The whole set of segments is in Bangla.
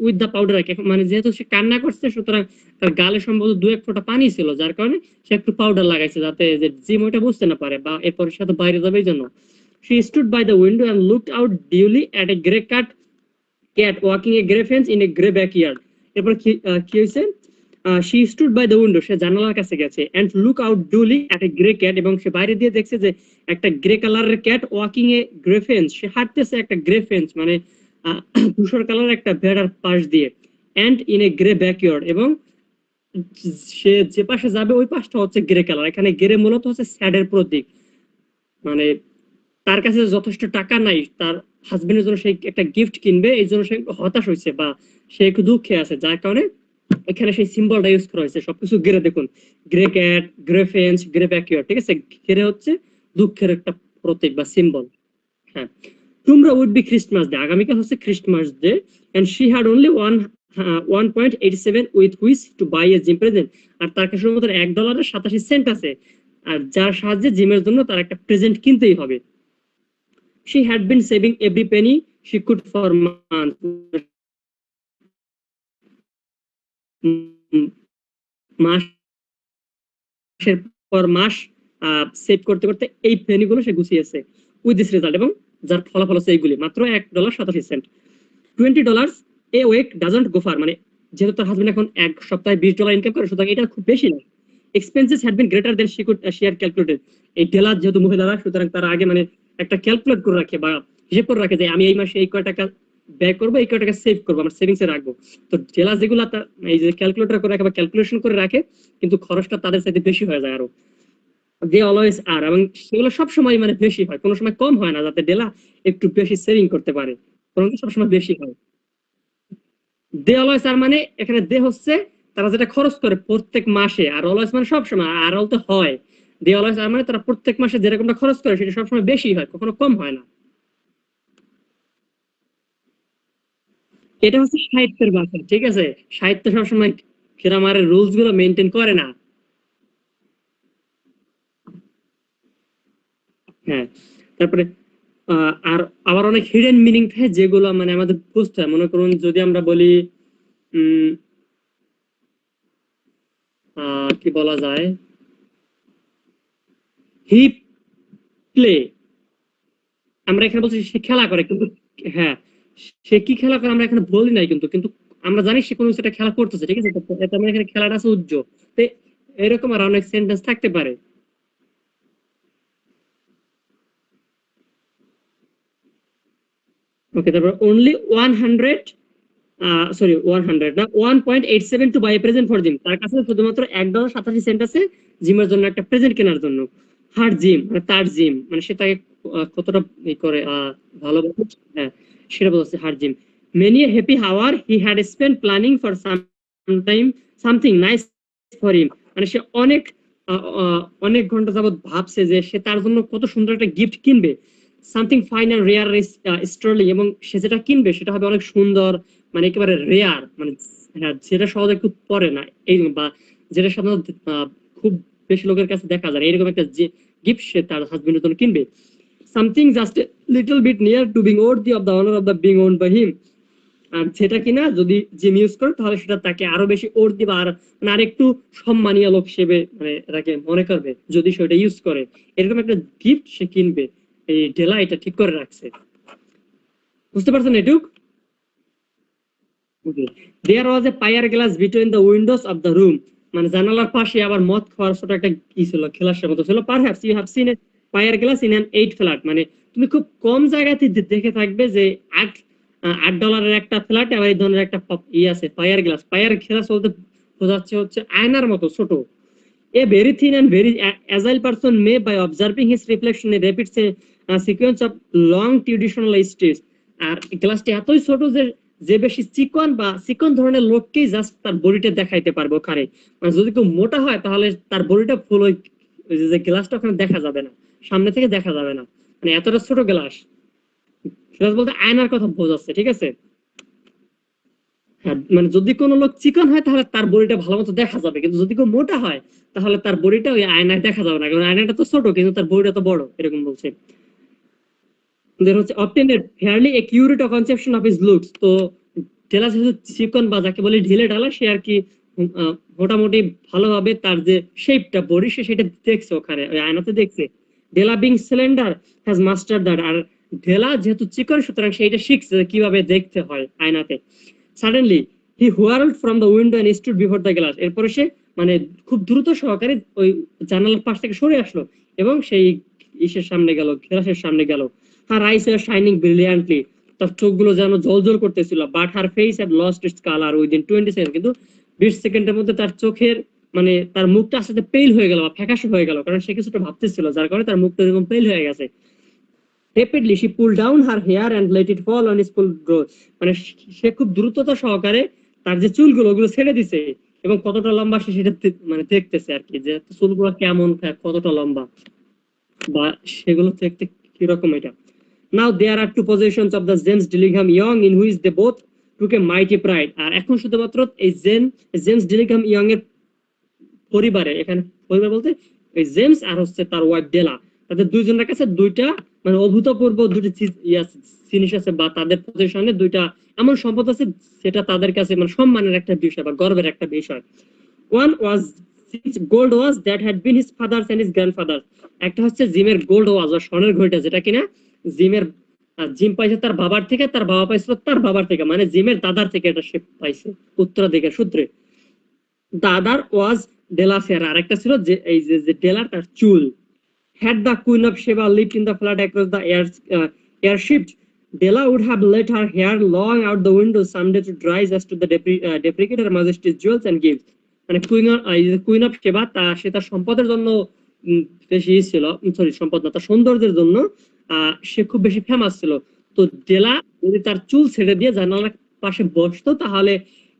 With the powder. মানে যেহেতু সে কান্না করছে, সুতরাং তার গালে সম্ভবত 2-1 ফোঁটা পানি ছিল, যার কারণে সে একটু পাউডার লাগাইছে, যাতে যে জিম ওইটা বুঝতে না পারে বা এরপর সাথে বাইরে যাবে এই জন্য। She stood by the window and looked out dully at a grey cat walking a grey fence in a grey backyard. এরপর কি হয়েছে? She stood by the window, সে জানালার কাছে গেছে, and look out dully at a grey cat, এবং সে বাইরে দিয়ে দেখছে যে একটা গ্রে কালারের cat walking a grey fence, সে হাঁটতেছে একটা গ্রে ফেন্স মানে ধূসর কালারের একটা ভেড়ার পাশ দিয়ে, and in a grey backyard, এবং সে যে পাশে যাবে ওই পাশটা হচ্ছে গ্রে কালার। এখানে গ্রে মূলত হচ্ছে স্যাডের প্রতীক, মানে তার কাছে যথেষ্ট টাকা নাই তার হাজবেন্ডের জন্য সে একটা গিফট কিনবে, এই জন্য সে হতাশ হয়েছে বা সে একটু দুঃখে আছে, যার কারণে এখানে সেই সিম্বলটা ইউজ করা হয়েছে। সবকিছু গ্রে, দেখুন grey cat, grey fence, grey backyard, ঠিক আছে? গ্রে হচ্ছে দুঃখের একটা প্রতীক বা সিম্বল। হ্যাঁ, tomorrow would be Christmas day, আগামীকাল হচ্ছে Christmas day, and she had only 1.87 with which to buy a Jim present, আর তার কাছে শুধুমাত্র $1.87 আছে, আর যার সাহায্যে জিমের জন্য তার একটা প্রেজেন্ট কিনতেই হবে। She had been saving every penny she could for months. মাসের পর মাস সেভ করতে করতে এই পেনিগুলো সে গুছিয়েছে উইথ দিস রেজাল্ট, এবং যার ফলাফল হচ্ছে এইগুলি, মাত্র $1.87। $20 a week doesn't go far, মানে যেহেতু তার হাজবেন্ড এখন এক সপ্তাহে $20 ইনকাম করে, সুতরাং এটা খুব বেশি না। Expenses had been greater then she had calculated. এই ডেলার যেহেতু মহিলা, সুতরাং তার আগে মানে একটা ক্যালকুলেট করে রাখে বা হিসেব করে রাখে যে আমি এই মাসে এই কয় টাকা ব্যয় করবো, এই কয় টাকা সেভ করবো, আমার সেভিংস এ রাখবো। তো ডেলার যেগুলো এই যে ক্যালকুলেটর করে রাখে বা ক্যালকুলেশন করে রাখে, কিন্তু খরচটা তাদের সাথে বেশি হয়ে যায় আরো। দে অলওয়েজ আর, এবং সেগুলো সবসময় মানে বেশি হয়, কোনো সময় কম হয় না, যাতে ডেলা একটু বেশি সেভিং করতে পারে, বরং সবসময় বেশি হয়। দে অলওয়েজ আর মানে এখানে দে হচ্ছে তারা যেটা খরচ করে প্রত্যেক মাসে, আর অলওয়েজ মানে সবসময়, আর তো হয়। দে অলওয়েজ আর মানে তারা প্রত্যেক মাসে যেরকমটা খরচ করে সেটা সবসময় বেশি হয়, কখনো কম হয় না। এটা হচ্ছে সাহিত্যের ভাষা, ঠিক আছে? সাহিত্য সবসময় গ্রামারের রুলস গুলো মেনটেন করে না। হ্যাঁ, তারপরে আর আবার অনেক হিডেন মিনিং থাকে যেগুলো মানে আমাদের বুঝতে হয়। মনে করুন যদি আমরা বলি কি বলা যায়, হি প্লে, আমরা এখানে বলছি সে খেলা করে, কিন্তু হ্যাঁ সে কি খেলা করে আমরা এখানে বলি নাই, কিন্তু কিন্তু আমরা জানি সে কোনো কিছু একটা খেলা করতেছে, ঠিক আছে? তো আমরা এখানে খেলাটা আছে উজ্জ্বল। তো এরকম আর অনেক সেন্টেন্স থাকতে পারে। ওকে, তারপর only 1.87 to buy present for Jim, তার কাছে শুধুমাত্র $1.87 আছে জিমের জন্য একটা প্রেজেন্ট কেনার জন্য। হার জিম মানে তার জিম, মানে সে তাকে কতটা করে ভালোবাসে, হ্যাঁ সেটা বলছে হার জিম। মেনি এ হ্যাপি হাওয়ার he had spent planning for something nice for him, মানে সে অনেক ঘন্টা যাবত ভাবছে যে সে তার জন্য কত সুন্দর একটা গিফট কিনবে, something fine and rare sterling, এবং সে যেটা কিনবে সেটা হবে অনেক সুন্দর, মানে একেবারে রেয়ার, মানে হ্যাঁ যেটা সহজে খুব পরে না, এই বা যেটা সাধারণত খুব বেশি লোকের কাছে দেখা যায় এরকম একটা যে গিফট সে তার হাজবেন্ডের জন্য কিনবে। Something just little bit near to being worthy of the honour of the being owned by him, আর যেটা কিনা যদি জিম ইউজ করে তাহলে সেটা তাকে আরো বেশি ওর দিবা, আর মানে আরেকটু সম্মানীয় লোক হিসেবে মানে তাকে মনে করবে যদি সেটা ইউজ করে, এরকম একটা গিফট সে কিনবে। এই ডেলা এটা ঠিক করে রাখছে, বুঝতে পারছেন এটুক? There was a fire glass between the windows of the room, মানে জানালার পাশে আবার মদ খাওয়ার ছোট একটা কি ছিল, খেলার মতো ছিল। Perhaps you have seen a fire glass in an 8 flat, মানে তুমি খুব কম জায়গাতে দেখে থাকবে যে $8 একটা ফ্ল্যাট আবার এই ধরনের একটা আছে ফায়ার গ্লাস। ফায়ার গ্লাস বলতে বোঝাচ্ছে হচ্ছে আয়নার মতো ছোট। A very thin and very agile person may, by observing his reflection, repeats a sequence of long traditional stages. আর গ্লাসটি এতই ছোট যে যে বেশি চিকন বা চিকন ধরনের লোককেই জাস্ট তার বডিটা দেখাইতে পারবে ওখানে, মানে যদি কেউ মোটা হয় তাহলে তার বডিটা ফুল ওই যে গ্লাসটা ওখানে দেখা যাবে না, সামনে থেকে দেখা যাবে না, মানে এতটা ছোট গ্লাস। গ্লাস বলতে আয়নার কথা বোঝাচ্ছে, ঠিক আছে? হ্যাঁ, মানে যদি কোনো লোক চিকন হয় তাহলে তার বডিটা ভালো মতো দেখা যাবে, কিন্তু যদি কেউ মোটা হয় তাহলে তার বডিটা ওই আয়নায় দেখা যাবে না, কারণ আয়নাটা তো ছোট কিন্তু তার বডিটা তো বড়, এরকম বলছে। দেন হচ্ছে obtain a fairly accurate conception of his looks, তো ডেলা যেহেতু চিকন বা যাকে বলে ঢিলে ঢালা, সে আর কি মোটামুটি ভালোভাবে তার যে শেপটা বডি সেটা দেখছে ওখানে ওই আয়নাতে দেখছে। Della being slender has master that. আর ঢেলা যেহেতু চিকন সুতরাং সেইটা শিখছে কিভাবে দেখতে হয় আয়নাতে। Suddenly he whirled from the window and stood before the glass. এরপরে সে মানে খুব দ্রুত সহকারে ওই জানালার পাশ থেকে সরে আসলো এবং সেই ইসের সামনে গেল, গ্লাসের সামনে গেল। হার আইস ওয়ার শাইনিং ব্রিলিয়ান্টলি। তার চোখগুলো যেন জলজল করতেছিল। But her face had lost it's colour within 20 second. কিন্তু 20 সেকেন্ডের মধ্যে তার চোখের মানে তার মুখটা আস্তে আস্তে পেল হয়ে গেল বা ফ্যাকাশে হয়ে গেল, কারণ সে কিছুটা ভাবতেছিল যার কারণে তার মুখটা এরকম পেল হয়ে গেছে। Rapidly she pulled down her hair and let it fall on his full growth. মানে সে খুব দ্রুততা সহকারে তার যে চুলগুলো ওগুলো ছেড়ে দিছে এবং কতটা লম্বা সে সেটা মানে দেখতেছে আর কি, যে চুলগুলো কেমন কতটা লম্বা বা সেগুলো দেখতে কিরকম এটা। Now there are two possessions of the James Dillingham Young in which they both took a mighty pride. আর এখন শুধুমাত্র এই জেমস ডিলিংহাম ইয়ং এর পরিবারে, এখানে পরিবার বলতে এই জেমস আর হচ্ছে তার ওয়াইফ ডেলা, তাদের দুইজনের কাছে দুইটা মানে অভূতপূর্ব দুটি জিনিস আছে বা তাদের পজিশনে দুইটা এমন সম্পদ আছে সেটা তাদের কাছে মানে সম্মানের একটা বিষয় বা গর্বের একটা বিষয়। One was gold watch that had been his father's and his grandfather. একটা হচ্ছে জিমের গোল্ড ওয়াজ বা স্বর্ণের ঘড়িটা, যেটা কিনা জিম পাইছে তার বাবার থেকে, তার বাবা পাইছিল তার বাবার থেকে, মানে জিমের দাদার থেকে এটা সে পাইছে উত্তরাধিকার সূত্রে। দাদার ওয়াজ ডেলা ফেয়ার। আরেকটা ছিল যে এই যে ডেলার তার চুল। Had the Queen of Sheba lived in the flood across the airship, Della would have let her hair long out the window someday to dry as to the deprecate her majesty's jewels and gifts. মানে কুইন অফ শেবা সে তার সম্পদের জন্য বেশি ছিল, সরি সম্পদ না, তার সৌন্দর্যের জন্য সে খুব বেশি ফেমাস ছিল। তো ডেলা যদি তার চুল ছেড়ে দিয়ে জানালার পাশে বসতো তাহলে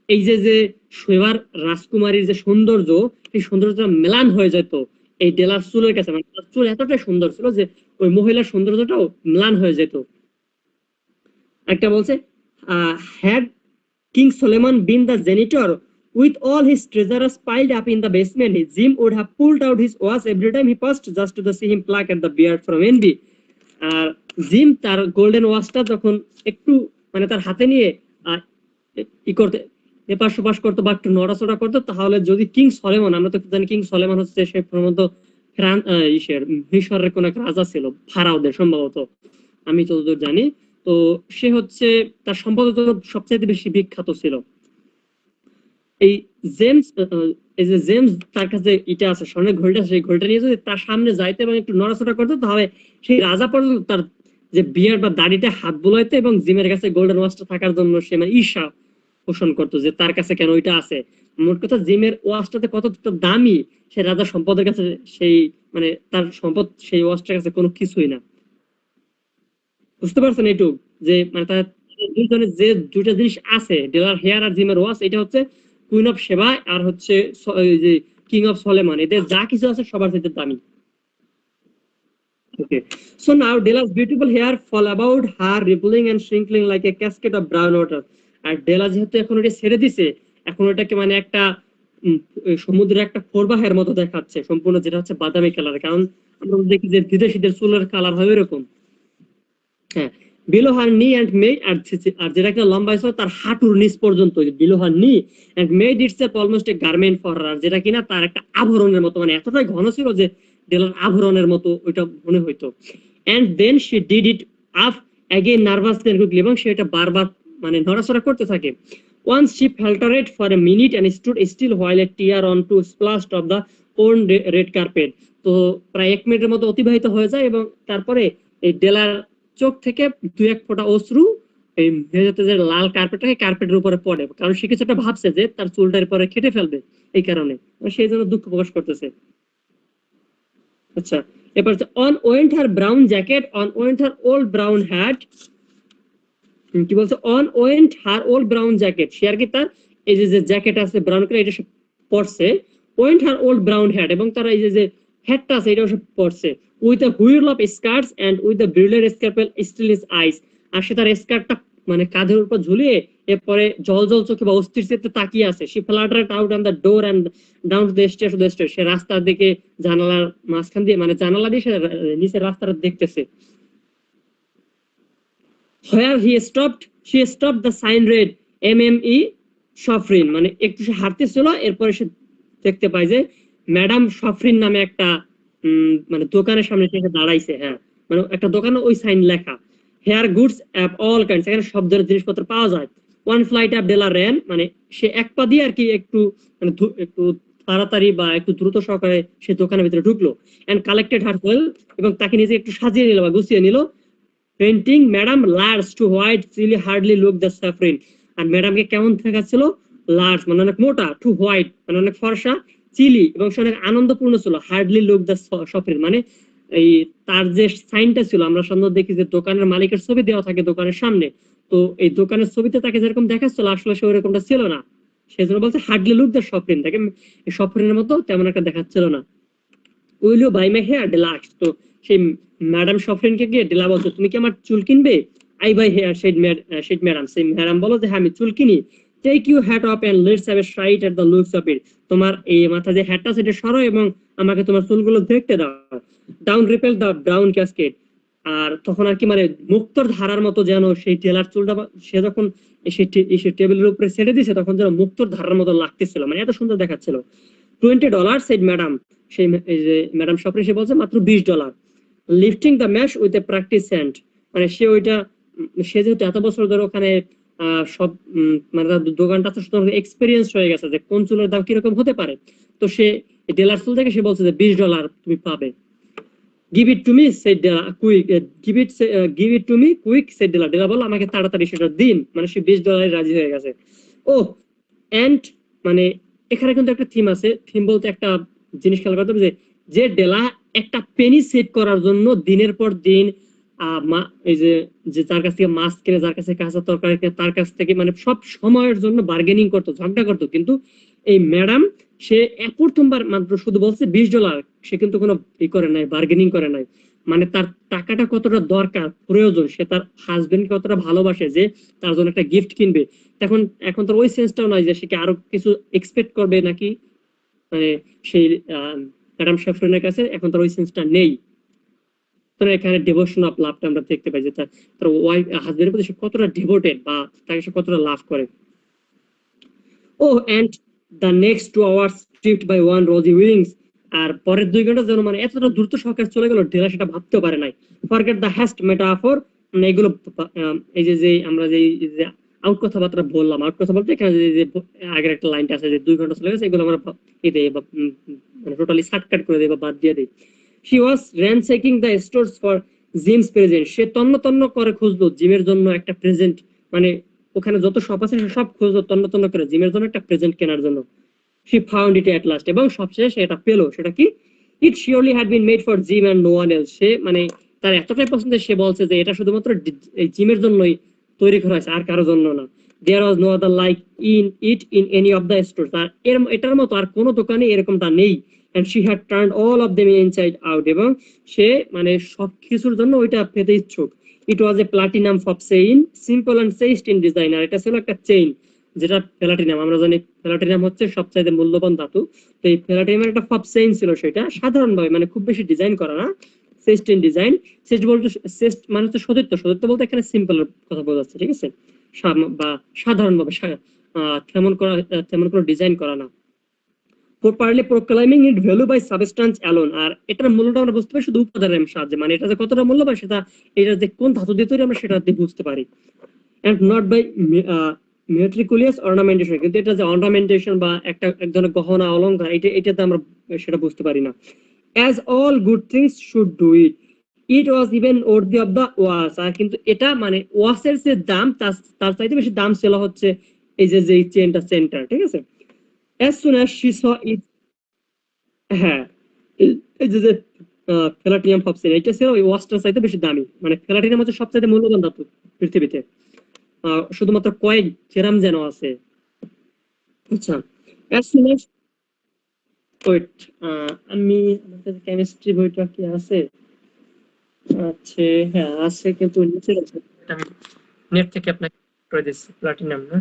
এই যে শেবার রাজকুমারীর যে সৌন্দর্য, সেই সৌন্দর্যটা মেলান হয়ে যেত এই ডেলার চুলের কাছে। মানে তার চুল এতটাই সুন্দর ছিল যে ওই মহিলার সৌন্দর্যটাও ম্লান হয়ে যেত। একটা বলছে had king Solomon been the janitor with all his treasures piled up in the basement, Jim would have pulled out his watch every time he passed just to see him pluck at the beard from envy. আর জিম তার গোল্ডেন ওয়াচটা যখন একটু মানে তার হাতে নিয়ে ই করতে এপাশ ওপাশ করতো বা একটু নড়াচড়া করতো, তাহলে যদি কিং সলেমন, আমরা তো জানি কিং সলেমন হচ্ছে সে প্রথমত মিশরের কোন এক রাজা ছিল, ফারাওদের সম্ভবত, আমি যতদূর জানি। তো সে হচ্ছে তার সম্পদ সবচেয়ে বেশি বিখ্যাত ছিল। এই জেমস এই যে জেমস তার কাছে এটা আছে স্বর্ণের ঘড়িটা, সেই ঘড়িটা নিয়ে যদি তার সামনে যাইতে এবং একটু নড়াচড়া করতো তাহলে সেই রাজা পর্যন্ত তার যে বিয়ার বা দাড়িতে হাত বুলাইতে এবং জিমের কাছে গোল্ডেন ওয়াচটা থাকার জন্য সে মানে ঈর্ষা পোষণ করতো যে তার কাছে কেন ওইটা আছে। মোট কথা জিমের ওয়াচটাতে কতটা দামি সে রাজার সম্পদের কাছে সেই মানে তার সম্পদ সেই ওয়াচটার কাছে কোনো কিছুই না। বুঝতে পারছেন এইটুক যে মানে তার দুইজনের যে দুইটা জিনিস আছে, ডেলার হেয়ার আর জিমের ওয়াচ, এটা হচ্ছে কুইন অফ শেবা আর হচ্ছে যে কিং অফ সলেমন, এদের যা কিছু আছে সবার থেকে দামি। Okay. So now Dela's beautiful hair fall about her, rippling and shrinkling like a cascade of brown water. আর ডেলা যেহেতু এখন ওটা ছেড়ে দিছে, এখন ওটাকে মানে একটা সমুদ্রের একটা প্রবাহের মতো দেখাচ্ছে সম্পূর্ণ, যেটা হচ্ছে বাদামি কালার, কারণ আমরা দেখি যে বিদেশিদের চুলের কালার হয় এরকম। হ্যাঁ, below her knee and made আর যেটা একটা লম্বা ছিল তার হাঁটুর নিচ পর্যন্ত, below her knee and made itself almost a garment for her, যেটা কিনা তার একটা আভরণের মতো, মানে এতটাই ঘন ছিল যে ডেলার আভরণের মতো ওইটা মনে হইতো। And then she did it up again nervously and quickly, এবং সে এটা বারবার মানে নড়াচড়া করতে থাকে। Once she faltered for a minute and stood still while a tear on to splashed of the own red carpet. তো প্রায় 1 মিনিটের মতো অতিবাহিত হয়ে যায় এবং তারপরে এই ডেলার চোখ থেকে 2-1 ফোঁটা অশ্রু এই মেঝেতে যে লাল কার্পেটটাকে কার্পেটের উপরে পড়ে, কারণ সে কিছুটা ভাবছে যে তার চুলটার পরে কেটে ফেলবে, এই কারণে সেই জন্য দুঃখ প্রকাশ করতেছে। আচ্ছা, এরপর on went her brown jacket, on went her old brown hat, কি বলছে on went her old brown jacket, সে আর কি তার এই যে জ্যাকেট আছে ব্রাউন কালার এটা সে পরছে। Went her old brown hat, এবং তার এই যে হ্যাটটা আছে এটাও সে পরছে। With the whirl of skirts and with the ব্রিলের স্কার্পেল স্টিল ইজ আইস, আর সে তার স্কার্টটা মানে কাঁধের উপর ঝুলিয়ে এরপরে জল জল চোখে বা অস্থির চিত্তে তাকিয়ে আছে। সে fluttered out on the door and down to the stairs to the stair, সে রাস্তার দিকে জানালার মাঝখান দিয়ে মানে জানালা দিয়ে সে নিচের রাস্তাটা দেখতেছে। Where he stopped, she stopped, the sign read MME সফরিন, মানে একটু সে হাঁটতেছিল, এরপরে সে দেখতে পায় যে ম্যাডাম সফরিন নামে একটা মানে দোকানের সামনে এসে দাঁড়াইছে। হ্যাঁ, মানে একটা দোকানে ওই সাইন লেখা, hair goods of all kinds, এখানে সব ধরনের জিনিসপত্র পাওয়া যায়। One flight up Della ran, মানে সে এক পা দিয়ে আর কি একটু মানে একটু তাড়াতাড়ি বা একটু দ্রুত সহকারে সে দোকানের ভিতরে ঢুকলো, এন্ড কালেক্টেড হার ওয়েল, এবং তাকে নিজে একটু সাজিয়ে নিল বা গুছিয়ে নিল। Panting madam large too white chilly hardly look the Sofronie, আর ম্যাডামকে কেমন দেখাচ্ছিল, লার্জ মানে অনেক মোটা, টু হোয়াইট মানে অনেক ফর্সা, চিলি এবং সে অনেক আনন্দপূর্ণ ছিল, হার্ডলি লুক দ্য সাফরিন মানে এই তার যে সাইনটা ছিল, আমরা সামনে দেখি যে দোকানের মালিকের ছবি দেওয়া থাকে দোকানের সামনে, তো এই দোকানের ছবিতে তাকে যেরকম দেখাচ্ছিল আসলে সে ওরকমটা ছিল না, সেজন্য বলছে হার্ডলি লুক দ্য সাফরিন, তাকে সাফরিনের মতো তেমন একটা দেখাচ্ছিল না। Will you buy my hair ডিলাক্স, তো সেই ম্যাডাম সফরিনকে গিয়ে ডিলা বলছে তুমি কি আমার চুল কিনবে? I buy hair said madam, সেই ম্যাডাম বলো যে হ্যাঁ আমি চুল কিনি। Take you hat off and let's have a sight at the looks of it, তোমার এই মাথা যে হ্যাটটা সেটা সরো এবং আমাকে তোমার চুলগুলো দেখতে দাও। Down ripple the brown cascade, আর তখন আর কি মানে মুক্তোর ধারার মতো যেন সেই টেলার চুলটা সে যখন সেই টেবিলের উপরে ছেড়ে দিছে তখন যেন মুক্তোর ধারার মতো লাগতেছিল, মানে এত সুন্দর দেখাচ্ছিল। $20 সেড ম্যাডাম, সেই এই যে ম্যাডাম সফরি সে বলছে মাত্র $20। Lifting the mash with a practice hand, মানে সে ওইটা সে যেহেতু এত বছর ধরে ওখানে সব মানে তার দোকানটা তো এক্সপিরিয়েন্স হয়ে গেছে যে কোন চুলের দাম কিরকম হতে পারে, তো সে ডেলার চুল থেকে সে বলছে যে $20 তুমি পাবে। Give it to me said quick, give it to me quick said Della, ডেলার বলল আমাকে তাড়াতাড়ি সেটা দিন, মানে সে $20 রাজি হয়ে গেছে। ও এন্ড মানে এখানে কিন্তু একটা থিম আছে, থিম বলতে একটা জিনিস খেয়াল করতে হবে যে যে ডেলা একটা পেনি সেভ করার জন্য দিনের পর দিন এই যে যে যার কাছ থেকে মাছ কিনে, যার কাছে কাঁচা তরকারি কিনে, তার কাছ থেকে মানে সব সময়ের জন্য বার্গেনিং করতো, ঝগড়া করতো, কিন্তু এই ম্যাডাম সে প্রথমবার মাত্র শুধু বলছে $20, সে কিন্তু কোনো ই করে নাই, বার্গেনিং করে নাই, মানে তার টাকাটা কতটা দরকার প্রয়োজন, সে তার হাজবেন্ড কতটা ভালোবাসে যে তার জন্য একটা গিফট কিনবে, তখন এখন তো ওই সেন্সটাও নাই যে সে কি আরো কিছু এক্সপেক্ট করবে নাকি, মানে সেই ম্যাডাম শেফরনের কাছে এখন তার ওই সেন্সটা নেই। তো এখানে ডিভোশন অফ লাভটা আমরা দেখতে পাই যে তার ওয়াইফ হাজবেন্ডের প্রতি সে কতটা ডিভোটেড বা তাকে সে কতটা লাভ করে। Oh and the next 2 hours tripped by on rosy wings, আর পরের 2 ঘন্টা যেন মানে এতটা দ্রুত সহকারে চলে গেল ঢেলা সেটা ভাবতেও পারে নাই। ফরগেট দ্য হ্যাস্ট মেটাফর, মানে এগুলো এই যে যে আমরা যে আউট কথাবার্তা বললাম, আউট কথা বলতে এখানে যে আগের একটা লাইনটা আছে যে 2 ঘন্টা চলে গেছে, এগুলো আমরা এই দেই বা মানে টোটালি শর্টকাট করে দেই বা বাদ দিয়ে দেই। She was ransackling the stores for Jim's present, সে তন্ন তন্ন করে খুঁজলো জিমের জন্য একটা প্রেজেন্ট, মানে ওখানে যত শপ আছে সব খুঁজলো তন্ন তন্ন করে জিমের জন্য একটা প্রেজেন্ট কেনার জন্য। She found it at last, এবং সবশেষে এটা পেলো, সেটা কি, it surely had been made for Jim and no one else, সে মানে তার এতটাই পছন্দ সে বলছে যে এটা শুধুমাত্র এই জিমের জন্যই তৈরি করা হয়েছে, আর কারোর জন্য না। There was no other like in any of the store, তার এটার মতো আর কোনো দোকানে এরকমটা নেই। And she had turn all of them inside out, এবং সে মানে সব কিছুর জন্য ওইটা পেতে ইচ্ছুক। It was a platinum fob chain, simple and chaste in design, আর এটা ছিল একটা চেইন যেটা প্লাটিনাম, আমরা জানি প্লাটিনাম হচ্ছে সবচাইতে মূল্যবান ধাতু, তো এই প্লাটিনামের একটা ফপ চেইন ছিল, সেটা সাধারণভাবে মানে খুব বেশি ডিজাইন করা না, চেস্ট ইন ডিজাইন। চেস্ট বলতে চেস্ট মানে হচ্ছে সতীর্থ, সতীর্থ বলতে এখানে সিম্পল কথা বোঝাচ্ছে, ঠিক আছে, বা সাধারণভাবে তেমন কোনো ডিজাইন করা না। Properly proclaiming it value by substance alone, আর এটার মূল্যটা আমরা বুঝতে পারি শুধু উপাদানের সাহায্যে, মানে এটা যে কতটা মূল্যবান সেটা এটা যে কোন ধাতু দিয়ে তৈরি আমরা সেটা দিয়ে বুঝতে পারি। এন্ড নট বাই মেট্রিকুলিয়াস অর্নামেন্টেশন, কিন্তু এটা যে অর্নামেন্টেশন বা একটা এক ধরনের গহনা অলংকার, এটাতে আমরা সেটা বুঝতে পারি না। As all good things should do it, it was even worthy of the watch, আর কিন্তু এটা মানে ওয়াচের যে দাম তার চাইতে বেশি দাম ছিল হচ্ছে এই যে যে চেনটা সেন্টার, ঠিক আছে। as soon as she saw it, হ্যাঁ, এই যে যে প্লাটিনাম ফপসিন এটা ছিল ওই ওয়াচটার চাইতে বেশি দামি, মানে প্লাটিনাম হচ্ছে সবচাইতে মূল্যবান ধাতু পৃথিবীতে, শুধুমাত্র কয়েক জেরাম যেন আছে। আচ্ছা, as soon as ওয়েট, আমি আমার কাছে কেমিস্ট্রি বইটা কি আছে? আছে, হ্যাঁ আছে, কিন্তু নিচে আছে, এটা আমি নেট থেকে আপনাকে করে দিচ্ছি, প্লাটিনাম না।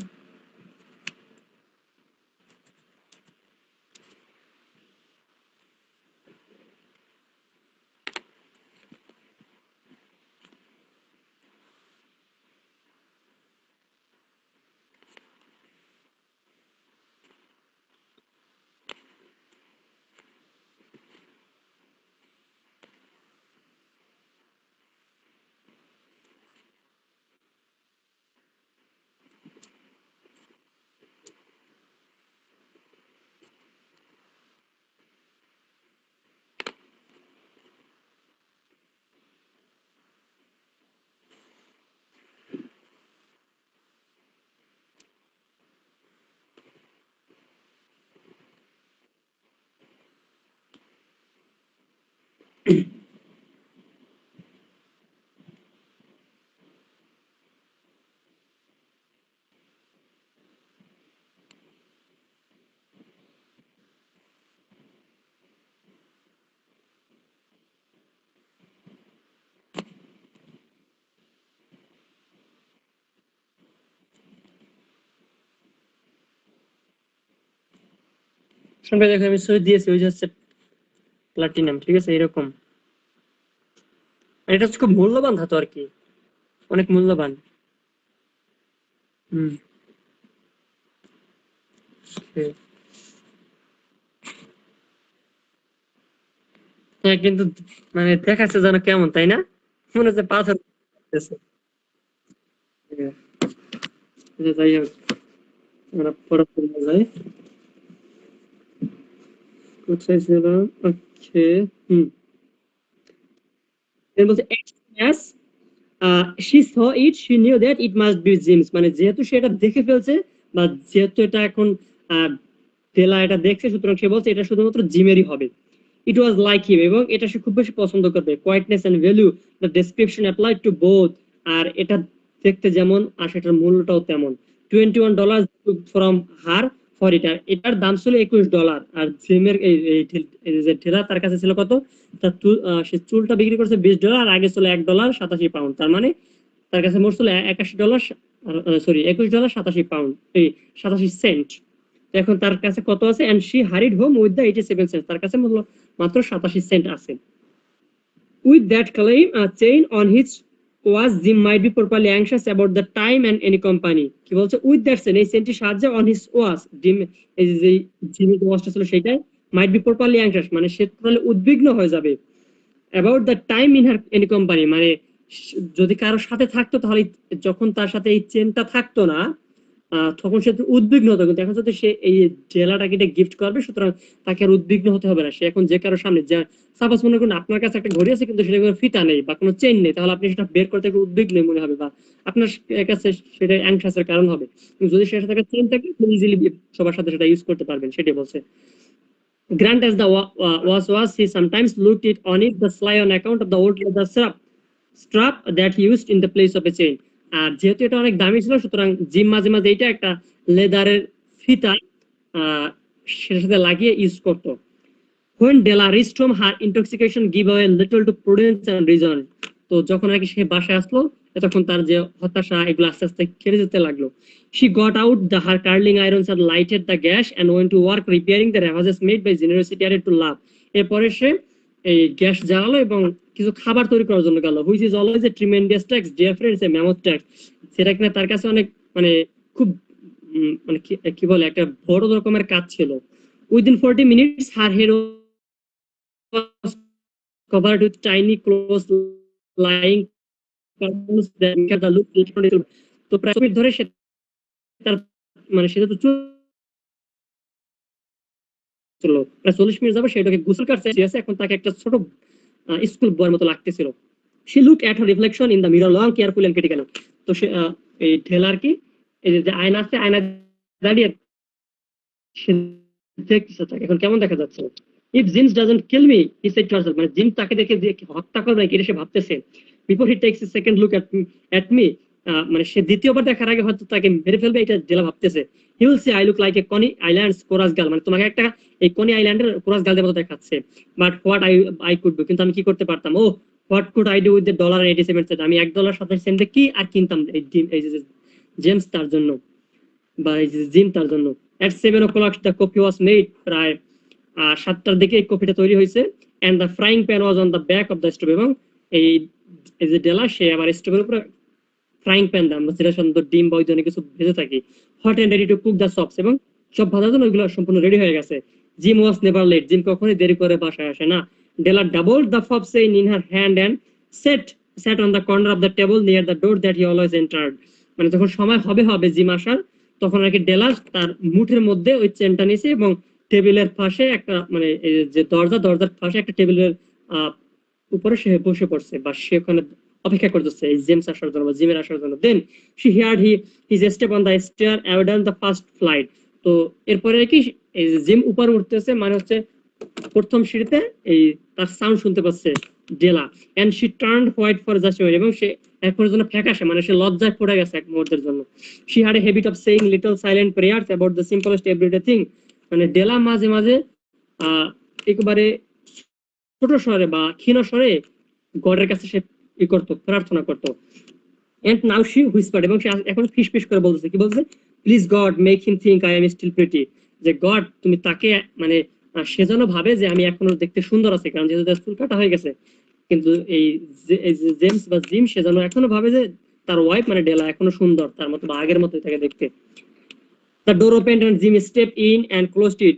সংখ্যা দেখো আমি সই দিয়েছি, ওই যে হচ্ছে প্লাটিনাম, ঠিক আছে এরকম। আর এটা হচ্ছে খুব মূল্যবান ধাতু আর কি, অনেক মূল্যবান। হুম হ্যাঁ, কিন্তু মানে দেখাচ্ছে যেন কেমন, তাই না? মনে হচ্ছে পাথর আছে। যাই হোক, আমরা পড়াশোনা যাই, কোথায় ছিল? ওকে। হুম Then বলছে as she saw it, she knew that it must be James, মানে যেহেতু সে এটা দেখে ফেলছে বা যেহেতু এটা এখন বেলা এটা দেখছে, সুতরাং সে বলছে এটা শুধুমাত্র জিমেরই হবে। ইট ওয়াজ লাইক হিম, এবং এটা সে খুব বেশি পছন্দ করবে। Quietness and value, the description applied to both. আর এটা দেখতে যেমন আর সেটার মূল্যটাও তেমন। $21 ফ্রম হার ফর ইট। আর এটার দাম ছিল $21। আর জিমের এই যে ঠেলা তার কাছে ছিল কত? সে চুলটা বিক্রি করছে $20, আর আগে ছিল $1.87। তার মানে তার কাছে মোট ছিল $81, সরি $21.87, এই 87 সেন্ট। এখন তার কাছে কত আছে? And she hurried home with the 87 cent, তার কাছে মাত্র 87 সেন্ট আছে। With that claim chain on his watch, Jim might be properly anxious about the time and any company. কি বলছে? উইথ দ্যাট চেইন, এই চেইনটির সাহায্যে, অন হিজ ওয়াজ, জিম, এই যে জিমের ওয়াজটা ছিল সেটাই, মাইট বি প্রপারলি অ্যাংশাস মানে সে টোটালি উদ্বিগ্ন হয়ে যাবে, about the time in her any company, মানে যদি কারো সাথে থাকতো তাহলে, যখন তার সাথে এই চেনটা থাকতো না তখন সে উদ্বিগ্ন হতো, কিন্তু এখন যদি সে এই জেলাটাকে গিফট করবে, সুতরাং তাকে আর উদ্বিগ্ন হতে হবে না। সে এখন যে কারো সামনে, যা সাপোজ মনে করুন আপনার কাছে একটা ঘড়ি আছে কিন্তু সেটা কোনো ফিতা নেই বা কোনো চেইন নেই, তাহলে আপনি সেটা বের করতে একটু উদ্বিগ্ন মনে হবে বা আপনার কাছে সেটা অ্যাংশাসের কারণ হবে। যদি সেটার সাথে চেইন থাকে, ইজিলি সবার সাথে সেটা ইউজ করতে পারবেন, সেটাই বলছে। Grant as the was, he sometimes looked it on it the sly on account of the old leather strap that he used in the place of a chain. আর যেহেতু এটা অনেক দামি ছিল, সুতরাং জিম মাঝে মাঝে এটা একটা লেদারের ফিতা সেটার সাথে লাগিয়ে ইউজ করতো। When Della reached home, her intoxication gave away little to prudence and reason. তো যখন নাকি সে বাসায় আসলো, তখন তার যে হতাশা এগুলো আস্তে আস্তে কেটে যেতে লাগলো। She got out her curling irons and lighted the gas and went to work repairing the ravages made by generosity added to love. এরপরে সে এই গ্যাস জ্বালালো এবং কিছু খাবার তৈরি করার জন্য গেল। Which is always a tremendous tax, dear friends, a mammoth tax. সেটা কিনা তার কাছে অনেক মানে খুব মানে কি বলে, একটা বড় রকমের কাজ ছিল। Within 40 minutes her head was covered with tiny clothes lying cartoons that the look little. তো প্রায় 40 মিনিট ধরে সে তার মানে সেটা তো চলো প্রায় 40 মিনিট যাবে সেটাকে গোসল কাটছে, এখন তাকে একটা ছোট স্কুল বয়ের মতো লাগতেছিল। She looked at her reflection in the mirror long carefully and critically. তো সে এই ঠেলার কি এই যে আয়না আছে, আয়না দাঁড়িয়ে সে দেখতেছে তাকে এখন কেমন দেখা যাচ্ছে। If James doesn't kill me, he said to herself, মানে জিম তাকে দেখে যে হত্যা করবে নাকি এটা সে ভাবতেছে। Before he takes a second look at me, মানে সে দ্বিতীয়বার দেখার আগে হয়তো তাকে মেরে ফেলবে এটা জেলা ভাবতেছে। He will say I look like a Coney Island's chorus girl, মানে তোমাকে একটা এই Coney Islandের chorus girlদের মতো দেখাচ্ছে। But what I could do, কিন্তু আমি কি করতে পারতাম? Oh, what could I do with the $1.87? আমি $1.87 কি আর কিনতাম এই যে জেমস তার জন্য বা এই যে জিম তার জন্য। At 7 o'clock the coffee was made, প্রায় 7টার দিকে এই কফিটা তৈরি হয়েছে। And the frying pan was on the back of the stove, এবং এই যে ডেলা সে আবার স্টোভের উপরে ফ্রাইং প্যান দেয়, আমরা যেটা সাধারণত ডিম বা ওই ধরনের কিছু ভেজে থাকি। Hot and ready to cook the chops, এবং সব ভাজার জন্য ওইগুলো সম্পূর্ণ রেডি হয়ে গেছে। Jim was never late, Jim কখনোই দেরি করে বাসায় আসে না। Della doubled the fobs in her hand and sat on the corner of the table near the door that he always entered. মানে যখন সময় হবে জিম আসার, তখন আর কি ডেলা তার মুঠের মধ্যে ওই চেনটা নিয়েছে এবং টেবিলের পাশে একটা মানে যে দরজার পাশে একটা টেবিলের উপরে সে বসে পড়ছে বা সে ওখানে অপেক্ষা করতেছে এই জেমস আসার জন্য বা জিমের আসার জন্য। Then she heard his step on the stair away down the first flight. তো এরপরে কি এই জিম উপরে উঠতেছে, মানে হচ্ছে প্রথম সিঁড়িতে এই তার সাউন্ড শুনতে পাচ্ছে Della. And she turned white for just minute, এবং সে এখন জন্য ফ্যাকাশে, মানে সে লজ্জায় পড়ে গেছে এক মুহূর্তের জন্য। She had a habit of saying little silent prayers about the simplest everyday thing, মানে ডেলা মাঝে মাঝে একেবারে ছোট স্বরে বা ক্ষীণ স্বরে গডের কাছে সে ই করতো, প্রার্থনা করতো। এন্ড নাও শি হুইসপার্ড, এবং সে এখন ফিসফিস করে বলতেছে, কি বলছে? Please God make him think I am still pretty, যে গড তুমি তাকে মানে সেজন্য ভাবে যে আমি এখনো দেখতে সুন্দর আছি, কারণ যেহেতু তার চুল কাটা হয়ে গেছে। কিন্তু এই যে জেমস বা জিম সেজন্য এখনো ভাবে যে তার ওয়াইফ মানে ডেলা এখনো সুন্দর, তার মতো বা আগের মতোই তাকে দেখতে। The door opened and Jim step in and closed it.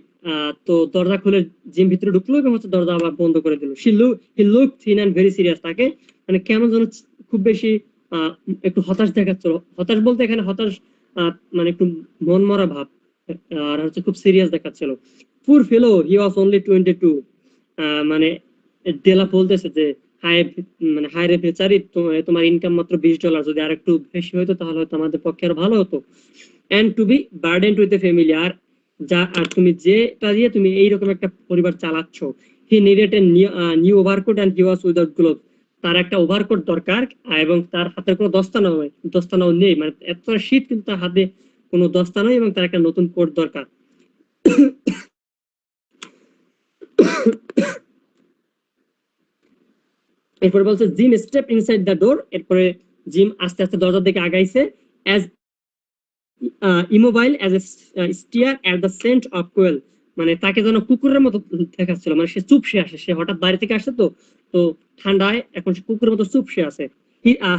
তো দরজা খুলে জিম ভিতরে ঢুকলো এবং হচ্ছে দরজা আবার বন্ধ করে দিল। He look thin and very serious. তাকে মানে কেমন যেন খুব বেশি আহ, একটু হতাশ দেখাচ্ছিল। হতাশ বলতে এখানে হতাশ মানে একটু মন মরা ভাব, আর হচ্ছে খুব সিরিয়াস দেখাচ্ছিল। পুর ফেলো, হি ওয়াজ অনলি 22। মানে ডেলা বলতেছে যে হাই, মানে হাই রে বেচারি, তোমার ইনকাম মাত্র $20, যদি আর একটু বেশি হতো তাহলে হয়তো আমাদের পক্ষে আরো ভালো হতো। And to be burdened with a family, আর যা আর তুমি যেটা দিয়ে তুমি এইরকম একটা পরিবার চালাচ্ছ। He needed a new overcoat and he was without gloves. তার একটা ওভারকোট দরকার, এবং তার হাতে কোনো দস্তানাও নেই, মানে এত শীত কিন্তু তার হাতে কোনো দস্তানা নেই, এবং তার একটা নতুন কোট দরকার। এরপরে বলছে Jim step inside the door. এরপরে জিম আস্তে আস্তে দরজার দিকে আগাইছে, as immobile as a steer at the scent of quail. মানে তাকে যেন কুকুরের মতো দেখাচ্ছিল, মানে সে চুপসে আসে, সে হঠাৎ বাইরে থেকে আসে তো তো ঠান্ডায় এখন সে কুকুরের মতো চুপসে আছে।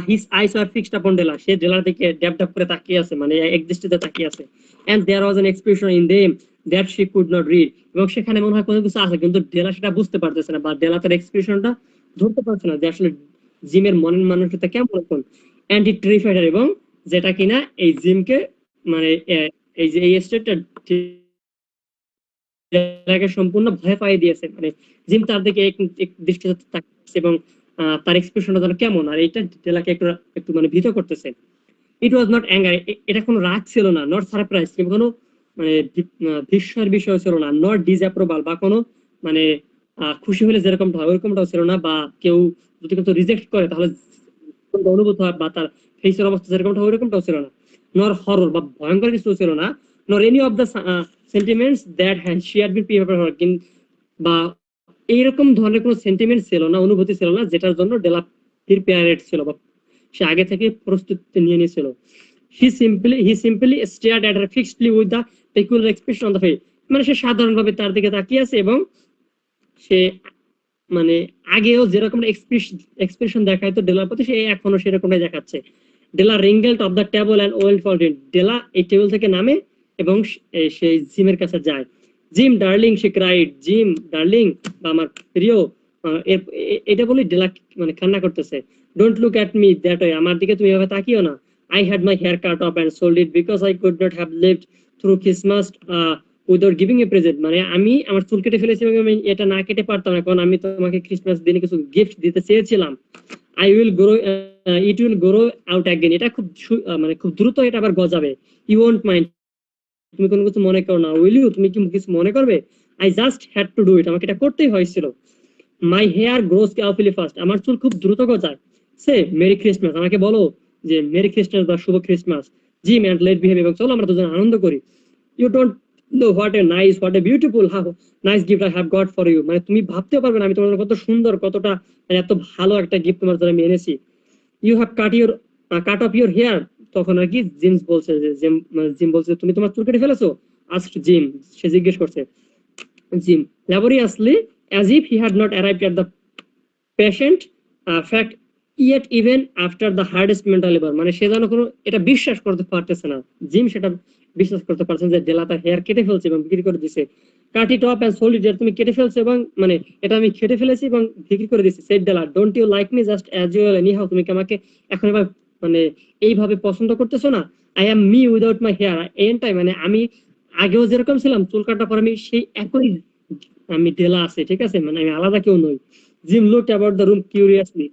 হিজ আইস আর ফিক্সড আপন ডেলা, সে ডেলার দিকে ড্যাব ড্যাব করে তাকিয়ে আছে, মানে এক দৃষ্টিতে তাকিয়ে আছে। And there was an expression in them that she could not read. এবং সেখানে মনে হয় কোনো কিছু আছে, কিন্তু ডেলা সেটা বুঝতে পারতেছে না, বা ডেলা তার এক্সপ্রেশনটা ধরতে পারছে না যে আসলে জিমের মনের মানুষটা কেমন এখন। অ্যান্ড ইট টেরিফাইড, এবং যেটা কিনা এই জিমকে মানে এই যে এই স্টেটটা সম্পূর্ণ ভয় পাই দিয়েছে। মানে জিম তার দিকে এক দৃষ্টিতে তাকিয়েছে, এবং তার এক্সপ্রেশনটা যেন কেমন, আর এটা টেলাকে একটু একটু মানে ভীত করতেছে। ইট ওয়াজ নট অ্যাঙ্গার, এটা কোনো রাগ ছিল না, নট সারপ্রাইজ, কিংবা কোনো মানে বিস্ময়ের বিষয় ছিল না, নট ডিসঅ্যাপ্রুভাল, বা কোনো মানে খুশি হলে যেরকমটা হয় ওরকমটাও ছিল না, বা কেউ যদি কিন্তু রিজেক্ট করে তাহলে অনুভূত হয়, বা তার ফেসের অবস্থা যেরকমটা হয় ওরকমটাও ছিল না। নর হরর, বা ভয়ঙ্কর কিছু ছিল না। নর any of the sentiments that had she had been prepared for, বা এইরকম ধরনের কোনো সেন্টিমেন্ট ছিল না, অনুভূতি ছিল না, যেটার জন্য ডেলা প্রিপেয়ার্ড ছিল, বা সে আগে থেকে প্রস্তুতি নিয়ে নিয়েছিল। He simply stared at her fixedly with the peculiar expression on the face. মানে সে সাধারণভাবে তার দিকে তাকিয়ে আছে, এবং সে মানে আগেও যেরকম এক্সপ্রেশন দেখাইতো ডেলার প্রতি, সে এখনো সেরকমই দেখাচ্ছে। Della wriggled off the table and ওয়েল ফর ইট। ডেলা এই টেবিল থেকে নামে এবং সেই জিমের কাছে যায়। জিম ডার্লিং, সে ক্রাইড, জিম ডার্লিং, বা আমার প্রিয়। এটা বলে ডেলা মানে কান্না করতেছে। Don't look at me that way, আমার দিকে তুমি এভাবে তাকিও না। I had my hair cut off and sold it because I could not have lived through Christmas without giving a present. মানে আমি আমার চুল কেটে ফেলেছি এবং আমি এটা না কেটে পারতাম না, কারণ আমি তোমাকে ক্রিসমাস দিনে কিছু গিফট দিতে চেয়েছিলাম। I will grow, it will grow out again. এটা খুব মানে খুব দ্রুত এটা আবার গজাবে। ইউ ওয়ন্ট মাইন্ড, তুমি কোনো কিছু মনে করো না। উইল ইউ, তুমি কি কিছু মনে করবে? I just had to do it, আমাকে এটা করতেই হয়েছিল। My hair grows carefully fast, আমার চুল খুব দ্রুত গজায়। সে মেরি ক্রিসমাস, আমাকে বলো যে মেরি ক্রিসমাস বা শুভ Christmas. Jim and let be happy, এবং চলো আমরা দুজন আনন্দ করি। You don't know what a nice, what a beautiful, how nice gift I have got for you. মানে তুমি ভাবতেও পারবে না আমি তোমার জন্য কত সুন্দর, কতটা মানে এত ভালো একটা গিফট তোমার জন্য আমি এনেছি। You have cut off your hair. তখন আর কি জিম বলছে যে জিম বলছে তুমি তোমার চুল কেটে ফেলেছো? আস্কড জিম, সে জিজ্ঞেস করছে। Gym laboriously, as if he had not arrived at the patient fact yet even after the hardest mental labor। মানে সে যেন কোনো এটা বিশ্বাস করতে পারতেছে না, জিম সেটা বিশ্বাস করতে পারছেন যে ডেলা তার হেয়ার কেটে ফেলছে এবং বিক্রি করে দিছে। কাট ইট অফ এন্ড সোল্ড ইট, তুমি কেটে ফেলছো এবং মানে এটা আমি কেটে ফেলেছি এবং বিক্রি করে দিছি। Said Della, don't you like me just as you are anyhow, তুমি কি আমাকে এখন এবার মানে এইভাবে পছন্দ করতেছো না? I am me without my hair ain't I, মানে আমি আগেও যেরকম ছিলাম চুল কাটার পর আমি সেই একই, আমি ডেলা আছে, ঠিক আছে, মানে আমি আলাদা কেউ নই। Jim looked about the room curiously.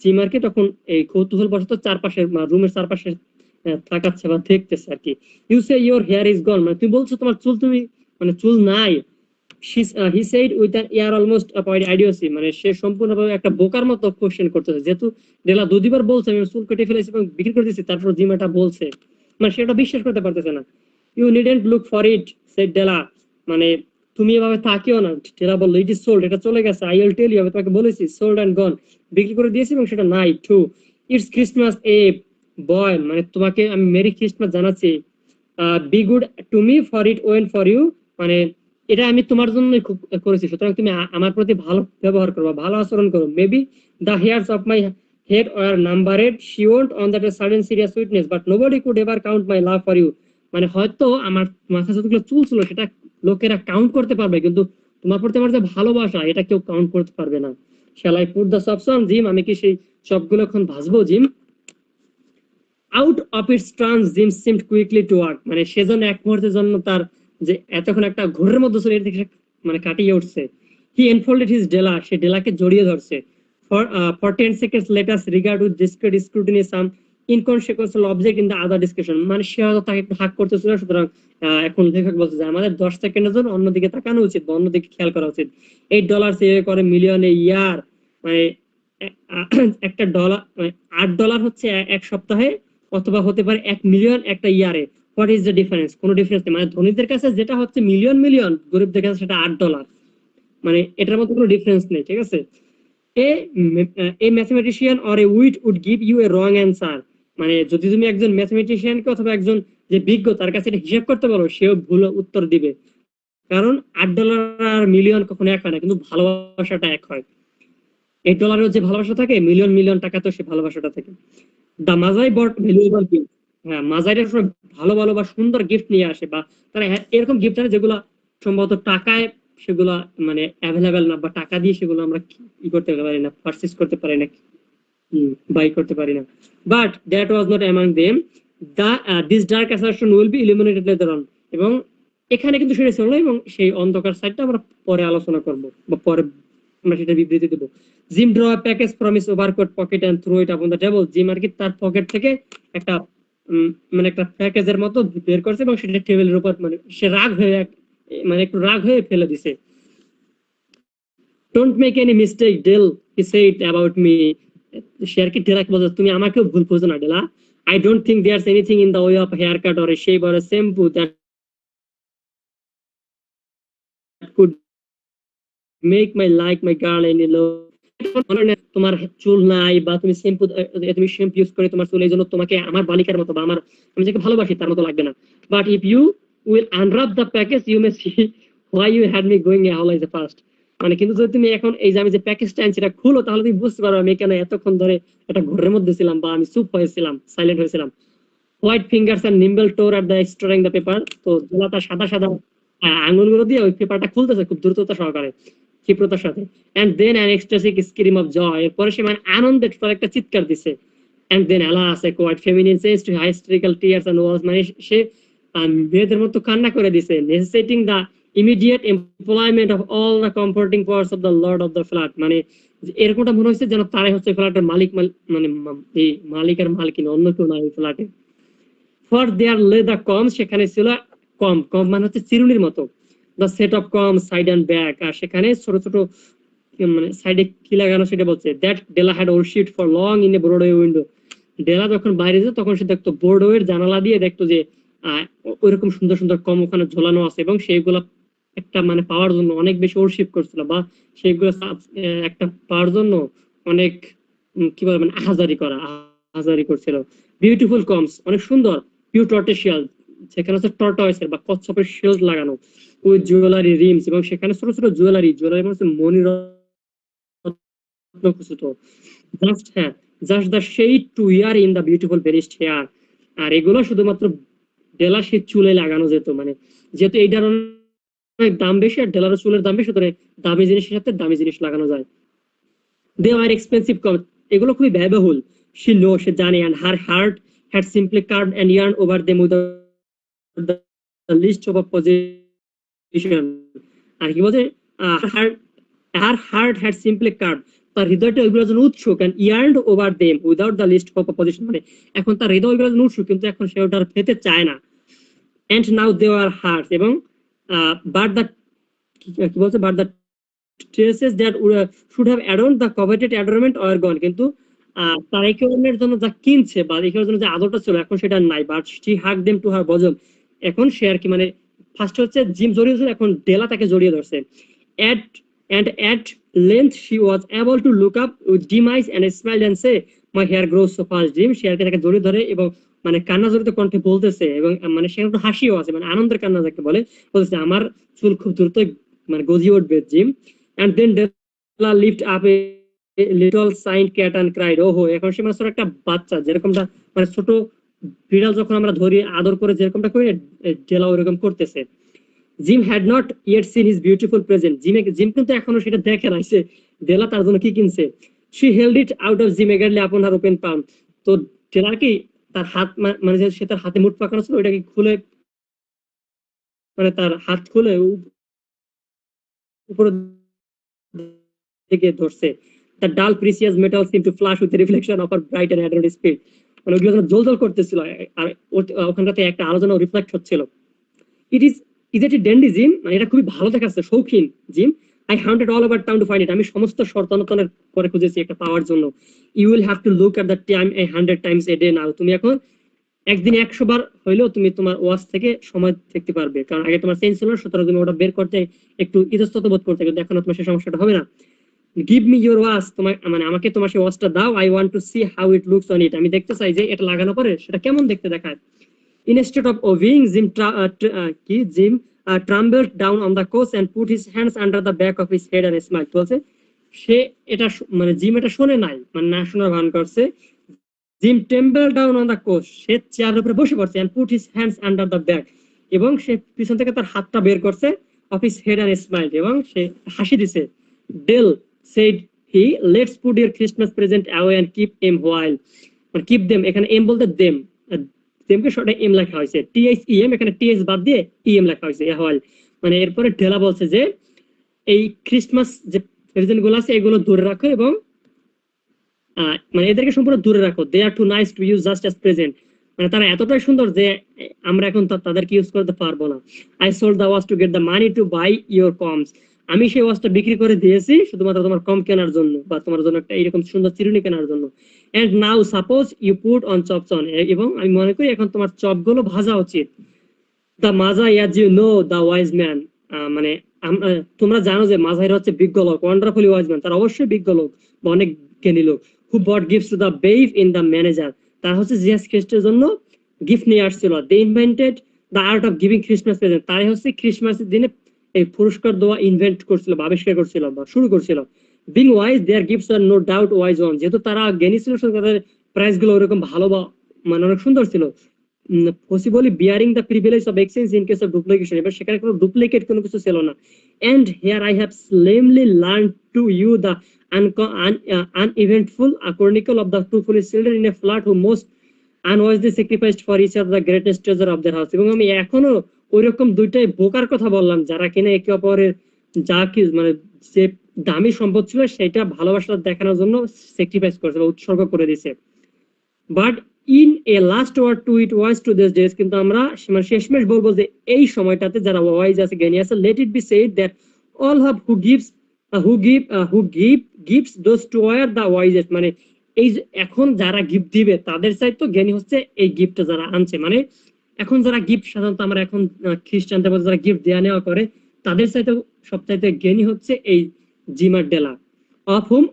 জিম আর কি তখন এই কৌতূহল বশত চারপাশে রুমের চারপাশে তাকাচ্ছে বা দেখতেছে আর কি। You say your hair is gone, মানে তুমি বলছো তোমার চুল তুমি মানে চুল নাই। He said with an air almost idiocy, মানে সে সম্পূর্ণভাবে একটা বোকার মতো কোশ্চেন করতেছে, যেহেতু ডেলা দুদিবার বলছে আমি চুল কেটে ফেলেছি এবং বিক্রি করে দিচ্ছি, তারপর জিম এটা বলছে, মানে সেটা বিশ্বাস করতে পারতেছে না। You needn't look for it said Della, মানে তুমি এভাবে থাকিও না। ডেলা বললো ইট ইজ সোল্ড, এটা চলে গেছে। আই উইল টেল ইউ, আমি তোমাকে বলেছি, সোল্ড এন্ড গন, বিক্রি করে দিয়েছি এবং সেটা নাই। Too, it's Christmas eve boy, মানে তোমাকে আমি মেরি ক্রিসমাস জানাচ্ছি। Be good to me for it went for you, মানে এটা আমি তোমার জন্যই খুব করেছি, সুতরাং তুমি আমার প্রতি ভালো ব্যবহার করো, ভালো আচরণ করো। Maybe the here's of my head or numbered, she won't on that a sudden serious witness, but nobody could ever count my love for you, মানে হয়তো আমার মাথায় যতগুলো চুল ছিল সেটা লোকেরা কাউন্ট করতে পারবে, কিন্তু তোমার প্রতি আমার যে ভালোবাসা এটা কেউ কাউন্ট করতে পারবে না। shall I put the chops on, gym? আমি কি সেই চপগুলো এখন ভাজবো, gym? Out of its trans gym seemed quickly to work, মানে সেজন্য এক মুহূর্তের জন্য তার যে এতক্ষণ একটা ঘোরের মধ্যে ছিল এর থেকে মানে কাটিয়ে উঠছে। হি এনফোল্ডেড হিজ ডেলা, সে ডেলাকে জড়িয়ে ধরছে। For 10 seconds let us regard with discreet scrutiny some inconsequential object in the other discussion, মানে সে হয়তো তাকে একটু হাক করতেছিল, সুতরাং এখন লেখক বলছে যে আমাদের 10 সেকেন্ডের জন্য অন্যদিকে তাকানো উচিত বা অন্যদিকে খেয়াল করা উচিত। $8 সেভ করে মিলিয়ন এ ইয়ার, মানে একটা ডলার $8 হচ্ছে এক সপ্তাহে, অথবা হতে পারে 1 মিলিয়ন একটা ইয়ারে। What is the difference? কোনো ডিফারেন্স নেই, মানে ধনীদের কাছে যেটা হচ্ছে মিলিয়ন মিলিয়ন, গরিবদের কাছে সেটা $8, মানে এটার মধ্যে কোনো ডিফারেন্স নেই, ঠিক আছে? A mathematician or a wit would give you a wrong answer, মানে যদি তুমি একজন ম্যাথমেটিশিয়ানকে অথবা একজন যে বিজ্ঞ তার কাছে এটা হিসাব করতে পারো, সেও ভুল উত্তর দিবে, কারণ $8 আর মিলিয়ন কখনো এক হয় না, কিন্তু ভালোবাসাটা এক হয়। $8 যে ভালোবাসা থাকে, মিলিয়ন মিলিয়ন টাকা তো সে ভালোবাসাটা থাকে। দা মাজাই বট ভ্যালুয়েবল গিফট, হ্যাঁ মাজাইরা সব ভালো ভালো বা সুন্দর গিফট নিয়ে আসে, বা তারা এরকম গিফট আনে যেগুলো সম্ভবত টাকায় সেগুলো মানে অ্যাভেলেবেল না, বা টাকা দিয়ে সেগুলো আমরা ই করতে পারি না, পারচেজ করতে পারি না, বাই করতে পারি না। But that was not among them, the this dark assertion will be illuminated later on, এবং এখানে কিন্তু সেটা ছিল না, এবং সেই অন্ধকার সাইডটা আমরা পরে আলোচনা করব বা পরে আমরা সেটা বিবৃতি দেবো। Jim drew package from his overcoat pocket and threw it upon the table, gym আর কি তার পকেট থেকে একটা মানে একটা প্যাকেজের মতো বের করছে এবং সেটা টেবিলের উপর, মানে সে রাগ হয়ে মানে একটু রাগ হয়ে ফেলে দিছে। Don't make any mistake Dell, he said about me, সে আর কি ডেলাকে বলছে তুমি আমাকেও ভুল বুঝো না ডেলা, I don't think there's anything in the way of a haircut or a shave or a shampoo that could make my like my girl any low, তোমার চুল নাই বা তুমি শ্যাম্পু, তুমি শ্যাম্পু ইউজ করে তোমার চুল, এই জন্য তোমাকে আমার বালিকার মতো বা আমার আমি যাকে ভালোবাসি তার মতো লাগবে না। But if you will unwrap the package you may see why you had me going a how like the first, মানে কিন্তু যদি তুমি এখন এই যে আমি যে প্যাকেজটা আনছি এটা খুলো, তাহলে তুমি বুঝতে পারবে আমি কেন এতক্ষণ ধরে একটা ঘরের মধ্যে ছিলাম বা আমি চুপ হয়েছিলাম, সাইলেন্ট হয়েছিলাম। হোয়াইট ফিঙ্গার্স এন্ড নিম্বল টোর at the storing the paper, তো জোলাটা সাদা সাদা আঙুলগুলো দিয়ে ওই পেপারটা খুলতেছে খুব দ্রুততা সহকারে, ক্ষিপ্রতার সাথে। And then an ecstatic scream of joy, এরপরে সে মানে আনন্দে একটা চিৎকার দিছে। And then alas a quite feminine says to hysterical tears and was, মানে সে মেয়েদের মতো কান্না করে দিছে, necessitating the immediate employment of all the comforting powers of the lord of the flat, মানে এরকমটা মনে হচ্ছে যেন তারাই হচ্ছে ফ্ল্যাটের মালিক, মানে এই মালিকের মালিকিন, অন্য কেউ না এই ফ্ল্যাটে। ফর দেয়ার লেদার কম, সেখানে ছিল কম, কম মানে হচ্ছে চিরুনির মতো, the set of comb side and back, আর সেখানে ছোট ছোট মানে সাইডে কি লাগানো সেটা বলছে। That Della had worshipped for long in a Broadway window, Della যখন বাইরে যেত তখন সে দেখতো ব্রডওয়ের জানালা দিয়ে দেখতো যে ওইরকম সুন্দর সুন্দর কম ওখানে ঝোলানো আছে, এবং সেইগুলা একটা মানে পাওয়ার জন্য অনেক বেশি ওরশিপ করছিল, বা সেইগুলো একটা পাওয়ার জন্য অনেক কি বলে মানে আহাজারি করছিল। বিউটিফুল কমস, অনেক সুন্দর। পিউ টর্টেশিয়াল, সেখানে হচ্ছে টর্টয়েসের বা কচ্ছপের শেলস লাগানো, উইথ জুয়েলারি রিমস, এবং সেখানে ছোট ছোট জুয়েলারি হচ্ছে মণিরত্ন খচিত। জাস্ট হ্যাঁ, just the shade to wear in the beautiful barest hair, আর এগুলো শুধুমাত্র ডেলা সে চুলে লাগানো যেত, মানে যেহেতু এইটার অনেক দাম বেশি আর ডেলারের চুলের দাম বেশি, সুতরাং দামি জিনিসের সাথে দামি জিনিস লাগানো যায়। দে আর এক্সপেন্সিভ, এগুলো খুবই ব্যয়বহুল। সে নো, সে জানে, and her heart had simply carved and yearned over them without the least of a position, আর কি বলছে her heart had simply carved, তার হৃদয়টা ওইগুলোর জন্য উৎসুক, and yearned over them without the least of a position, মানে এখন তার হৃদয় ওইগুলোর জন্য উৎসুক কিন্তু এখন সে ওটা পেতে চায় না। and now they were hearts, এবং but the কি বলছে, but the traces that should have adorned the coveted adornment are gone, কিন্তু তার একে অন্যের জন্য যা কিনছে বা একে অন্যের জন্য যে আদরটা ছিল এখন সেটা নাই। But she hugged them to her bosom, এখন সে আর কি মানে ফার্স্ট হচ্ছে জিম জড়িয়েছিল, এখন ডেলা তাকে জড়িয়ে ধরছে। at at length she was able to look up with dim eyes and smile and say my hair grows so fast, Jim, সে আর কি তাকে জড়িয়ে ধরে এবং মানে কান্না জড়িত কণ্ঠে বলতেছে, এবং মানে সে একটু হাসিও আছে, মানে আনন্দের কান্না যাকে বলে, বলতেছে আমার চুল খুব দ্রুত মানে গজিয়ে উঠবে Jim. And then Della lift up a little singed cat and cried, ওহো এখন সে মানে ছোট একটা বাচ্চা যেরকমটা মানে ছোট বিড়াল যখন আমরা ধরি আদর করে যেরকমটা করি, ডেলা ওরকম করতেছে। Gym had not yet seen his beautiful present, gym কিন্তু এখনো সেটা দেখে নাই, সে ডেলা তার জন্য কি কিনছে। She held it out of gym eagerly আপন হার ওপেন পাম, তো ডেলা কি তার হাত মানে যে সে তার হাতে মুঠ পাকানো ছিল ওইটাকে খুলে, মানে তার হাত খুলে উপরে দিকে ধরছে। The dull precious metal seem to flash with reflection of her bright and অ্যাডোড স্পিড, মানে ওগুলো যেন জ্বলজ্বল করতেছিল, আর ওখানটাতে একটা আলোচনা রিফ্লেক্ট হচ্ছিল। It is is it dandy Jim, মানে এটা খুবই ভালো দেখাচ্ছে, শৌখিন Jim. I hunted all over town to find it, আমি সমস্ত শর্তানুতনের পরে খুঁজেছি একটা পাওয়ার জন্য। You will have to look at the time 100 times a day now, তুমি এখন একদিন 100 বার হইলেও তুমি তোমার ওয়াচ থেকে সময় দেখতে পারবে, কারণ আগে তোমার চেঞ্জ ছিল না, সুতরাং তুমি ওটা বের করতে একটু ইতস্তত বোধ করতে, কিন্তু এখন তোমার সেই সমস্যাটা হবে না। গিভ মি ইউর ওয়াচ, তোমার মানে আমাকে তোমার সেই ওয়াচটা দাও। I want to C how it looks on it, আমি দেখতে চাই যে এটা লাগানো পরে সেটা কেমন দেখতে দেখায়। Instead of obeying, Jim trembled down on the coach and put his hands under the back of his head and smiled, বলছে সে এটা মানে জিম এটা শুনে নাই, মানে না শোনার ভান করছে। Gym টেম্বল down on the coach, সে চেয়ারের উপরে বসে পড়ছে, and put his hands under the bag, এবং সে পিছন থেকে তার হাতটা বের করছে, of his head and smile, এবং সে হাসি দিছে। Del said he, let's put your Christmas present away and keep M while, মানে কিপ দেম, এখানে এম বলতে দেম, দেমকে শর্টে এম লেখা হয়েছে, টিএইচ ইএম, এখানে টিএইচ বাদ দিয়ে ইএম লেখা হয়েছে হোয়াইল। মানে এরপরে ঢেলা বলছে যে এই ক্রিসমাস যে প্রেজেন্ট গুলো আছে এগুলো দূরে রাখো, এবং মানে এদেরকে সম্পূর্ণ দূরে রাখো। They are too nice to use just as present, মানে তারা এতটাই সুন্দর যে আমরা এখন তাদেরকে ইউজ করতে পারবো না। I sold the watch to get the money to buy your combs, আমি সেই ওয়াচটা বিক্রি করে দিয়েছি শুধুমাত্র তোমার কম কেনার জন্য, বা তোমার জন্য একটা এরকম সুন্দর চিরুনি কেনার জন্য। And now suppose you put on chops on, এবং আমি মনে করি এখন তোমার চপগুলো ভাজা উচিত। The magi as you know the wise man, মানে তোমরা জানো যে মাঝাইরা হচ্ছে বিজ্ঞ লোক, ওয়ান্ডারফুলি ওয়াইজ ম্যান, তারা অবশ্যই বিজ্ঞ লোক বা অনেক জ্ঞানী লোক। Who brought gifts to the babe in the manager, তারা হচ্ছে জিসাস খ্রিস্টের জন্য গিফট নিয়ে আসছিল। They invented the art of giving Christmas present, তারাই হচ্ছে ক্রিসমাসের দিনে এই পুরস্কার দেওয়া ইনভেন্ট করছিল বা আবিষ্কার করছিল বা শুরু করছিল। বিং ওয়াইজ দেয়ার গিফটস আর নো ডাউট ওয়াইজ ওয়ান, যেহেতু তারা জ্ঞানী ছিল তাদের প্রাইস গুলো ওরকম ভালো বা মানে অনেক সুন্দর ছিল। Possibly bearing the privilege of exchange in case of duplication, এবার সেখানে কোনো ডুপ্লিকেট কোনো কিছু ছিল না। And here I have slamely learned to you the uneventful chronicle of the two foolish children in a flat who most unwisely sacrificed for each other the greatest treasure of their house, এবং আমি এখনো ওইরকম দুইটাই বোকার কথা বললাম যারা কিনা একে অপরের যা কি মানে যে দামি সম্পদ ছিল সেটা ভালোবাসা দেখানোর জন্য স্যাক্রিফাইস করেছে বা উৎসর্গ করে দিয়েছে। But in a last word to it wise to this days, কিন্তু আমরা মানে শেষমেশ বলবো যে এই সময়টাতে যারা ওয়াইজ আছে জ্ঞানী আছে, let it be said that all have who gives who give gifts those two were the wisest, মানে এই এখন যারা গিফট দিবে তাদের চাইতো জ্ঞানী হচ্ছে এই গিফটটা যারা আনছে। মানে এখন যারা গিফট সাধারণত আমরা এখন খ্রিস্টানদের মধ্যে যারা গিফট দেওয়া নেওয়া করে তাদের চাইতে সবচাইতে জ্ঞানী হচ্ছে এই জিমার Della. Of whom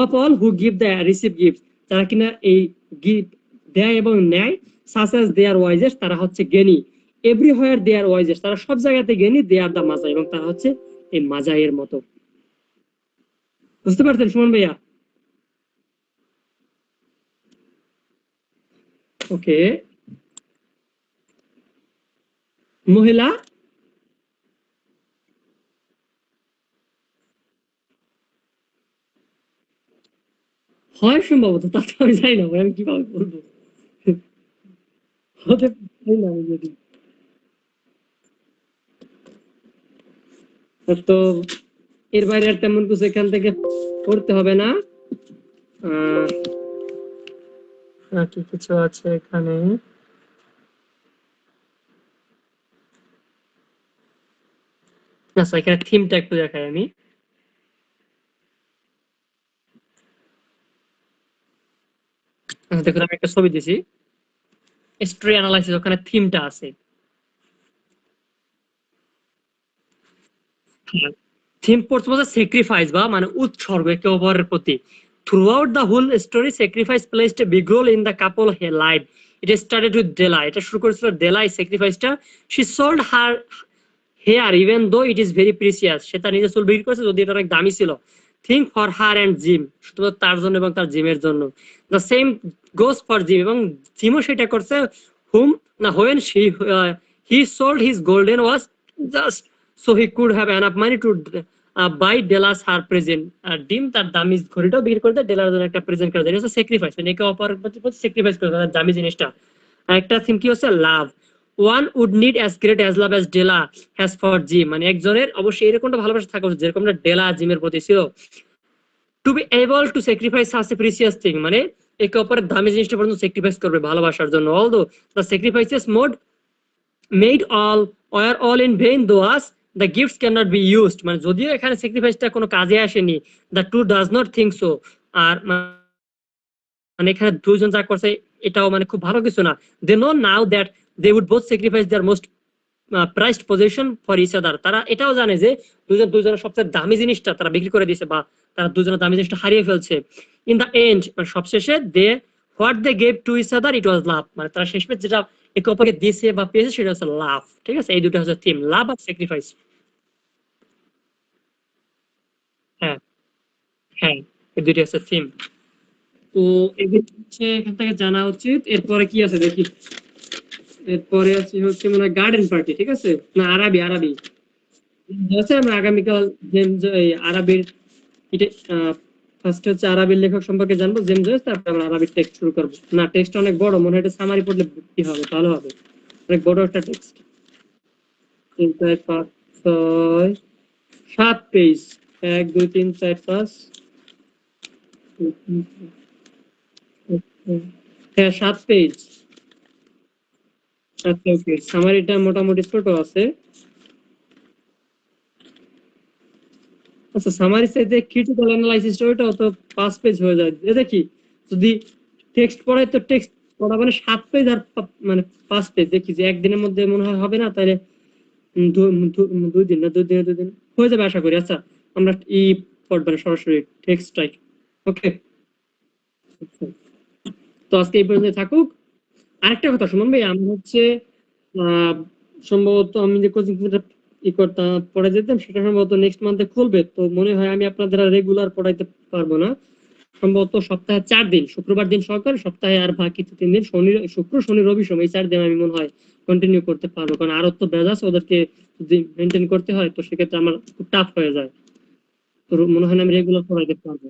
of all who give the receive gift, যারা কিনা এই গিফট দেয় এবং নেয়, such as they are wisest, তারা হচ্ছে জ্ঞানী। এভরিহোয়ার দে আর ওয়াইজেস্ট, তারা সব জায়গাতে জ্ঞানী। দে আর দ্য মাজা, এবং তারা হচ্ছে এই মাজাইয়ের মতো। বুঝতে পারছেন সুমন ভাইয়া? ওকে। মহিলা হয় সম্ভবত, তা তো আমি জানি না ভাই, আমি কিভাবে বলবো, হতে পারি না আমি যদি। তো এর বাইরে আর তেমন কিছু এখান থেকে করতে হবে না। আহ কি কিছু আছে এখানে? আচ্ছা, এখানে থিমটা একটু দেখাই আমি। আচ্ছা দেখুন, আমি একটা ছবি দিছি, স্টোরি অ্যানালাইসিস, ওখানে থিমটা আছে। থিম পড়তে বলছে স্যাক্রিফাইস বা মানে উৎসর্গ একে অপরের প্রতি। Throughout the whole story, sacrifice played a big role in the couple life. It started with Dela. এটা শুরু করেছিল delay স্যাক্রিফাইসটা। She sold her hair even though it is very precious. সে তার নিজের চুল বিক্রি করেছে যদি এটা অনেক দামি ছিল। Think for her and Jim. শুধুমাত্র তার জন্য এবং তার জিমের জন্য। The same goes for Jim এবং জিমও সেটা করছে whom না when he sold his golden was just so he could have enough money to buy Della's her present. আর ডিম তার দামি ঘড়িটাও বিক্রি করে দেয় ডেলার জন্য একটা প্রেজেন্ট করে দেয়। এটা হচ্ছে স্যাক্রিফাইস, মানে একে অপরের প্রতি স্যাক্রিফাইস করে তার দামি জিনিসটা। আর একটা থিম কি হচ্ছে love. One would need as great as love as Della has for Jim, মানে একজনের অবশ্যই এরকমটা ভালোবাসা থাকা উচিত যেরকমটা ডেলা জিমের প্রতি ছিল। To be able to sacrifice such a precious thing, মানে একে অপরের দামি জিনিসটা পর্যন্ত স্যাক্রিফাইস করবে ভালোবাসার জন্য। Although the sacrifices mode made all were all in vain though as the gifts can not be used, মানে যদিও এখানে স্যাক্রিফাইসটা কোনো কাজে আসেনি, the two does not think so. আর মানে এখানে দুইজন যা করছে এটাও মানে খুব ভালো কিছু না। They know now that they would both sacrifice their most prized position for each other. তারা এটাও জানে যে দুজনের সবচেয়ে দামি জিনিসটা তারা বিক্রি করে দিয়েছে বা তারা দুজনের দামি জিনিসটা হারিয়ে ফেলছে। ইন দা এন্ড, মানে সবশেষে they what they gave to each other it was love, মানে তারা শেষমেশ যেটা একে অপরকে দিয়েছে বা পেয়েছে সেটা হচ্ছে লাভ। ঠিক আছে, এই দুটো হচ্ছে থিম, লাভ আর স্যাক্রিফাইস। হ্যাঁ, হ্যাঁ, এই দুটো হচ্ছে থিম। তো এগুলো হচ্ছে এখান থেকে জানা উচিত। এরপরে কি আছে দেখি। এরপরে আছে হচ্ছে মানে গার্ডেন পার্টি, ঠিক আছে না আরবি আরবি আছে। আমরা আগামীকাল জেমস এই আরবির ফার্স্ট হচ্ছে আরবির লেখক সম্পর্কে জানবো জেমস জয়েস, তারপর আমরা আরবির টেক্সট শুরু করবো। না টেক্সট অনেক বড়, মনে হয় এটা সামারি পড়লে কি হবে, ভালো হবে। অনেক বড় একটা টেক্সট, 3 4 5 6 7 পেজ। 1 2 3 4 5। হ্যাঁ 7 পেজ। আচ্ছা ওকে, সামারিটা মোটামুটি ছোট আছে। আচ্ছা সামারি চাইতে ক্রিটিক্যাল অ্যানালাইসিস ওইটাও তো 5 পেজ হয়ে যায়। এ দেখি যদি টেক্সট পড়াই তো টেক্সট পড়া মানে 7 পেজ আর মানে 5 পেজ, দেখি যে একদিনের মধ্যে মনে হয় হবে না, তাহলে 2 দিন না 2 দিন হয়ে যাবে আশা করি। আচ্ছা আমরা পড়বো না, সরাসরি টেক্সটটাই। ওকে, তো আজকে এই পর্যন্ত থাকুক। আরেকটা কথা শুনুন ভাই, আমি হচ্ছে আহ সম্ভবত আমি যে কোচিং সেন্টার করতাম পড়াই যেতাম সেটা সম্ভবত নেক্সট মান্থে খুলবে, তো মনে হয় আমি আপনাদের রেগুলার পড়াইতে পারবো না। সম্ভবত সপ্তাহে 4 দিন, শুক্রবার দিন সহকারে সপ্তাহে আর বাকি 3 দিন শনি শুক্র শনি রবি সোম, এই 4 দিন আমি মনে হয় কন্টিনিউ করতে পারবো, কারণ আরো তো ব্যাচ আছে ওদেরকে যদি মেনটেন করতে হয় তো সেক্ষেত্রে আমার খুব টাফ হয়ে যায়। তো মনে হয় না আমি রেগুলার পড়াইতে পারবো।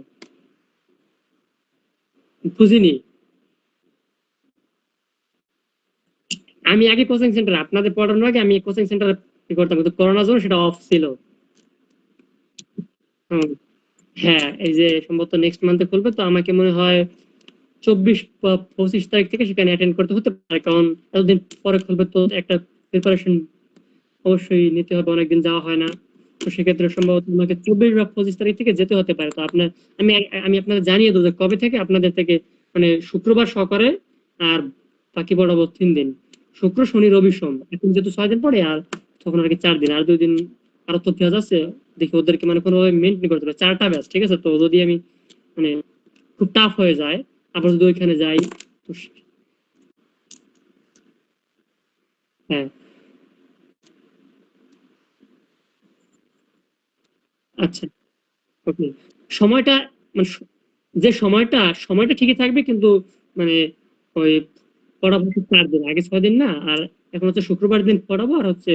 বুঝিনি, আমি আগে কোচিং সেন্টার আপনাদের পড়ানোর আগে আমি কোচিং সেন্টারে কি করতাম, কিন্তু করোনার জন্য সেটা অফ ছিল। হুম, হ্যাঁ এই যে সম্ভবত নেক্সট মান্থে খুলবে, তো আমাকে মনে হয় 24 বা 25 তারিখ থেকে সেখানে অ্যাটেন্ড করতে হতে পারে, কারণ এতদিন পরে খুলবে তো একটা প্রিপারেশন অবশ্যই নিতে হবে, অনেকদিন যাওয়া হয় না। তো সেক্ষেত্রে সম্ভবত আমাকে 24 বা 25 তারিখ থেকে যেতে হতে পারে। তো আপনার আমি আমি আপনাদের জানিয়ে দেবো যে কবে থেকে আপনাদের থেকে মানে শুক্রবার সহকারে আর বাকি বরাবর 3 দিন, শুক্র শনি রবি সোম, এখন যেহেতু 6 দিন পরে আর তখন আর কি 4 দিন, আর 2 দিন আরো তো পেঁয়াজ আছে। দেখি ওদেরকে মানে কোনোভাবে মেনটেন করতে হবে 4টা ব্যাচ, ঠিক আছে। তো যদি আমি মানে খুব টাফ হয়ে যায় আবার যদি ওইখানে যাই তো হ্যাঁ। আচ্ছা ওকে, সময়টা মানে যে সময়টা ঠিকই থাকবে, কিন্তু মানে ওই পড়াবো হচ্ছে 4 দিন, আগে 6 দিন না। আর এখন হচ্ছে শুক্রবার দিন পড়াবো আর হচ্ছে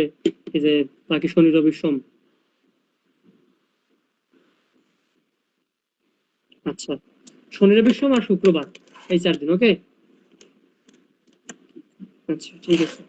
এই যে বাকি শনি রবি সোম। আচ্ছা, শনি রবি সোম আর শুক্রবার, এই 4 দিন। ওকে, আচ্ছা ঠিক আছে।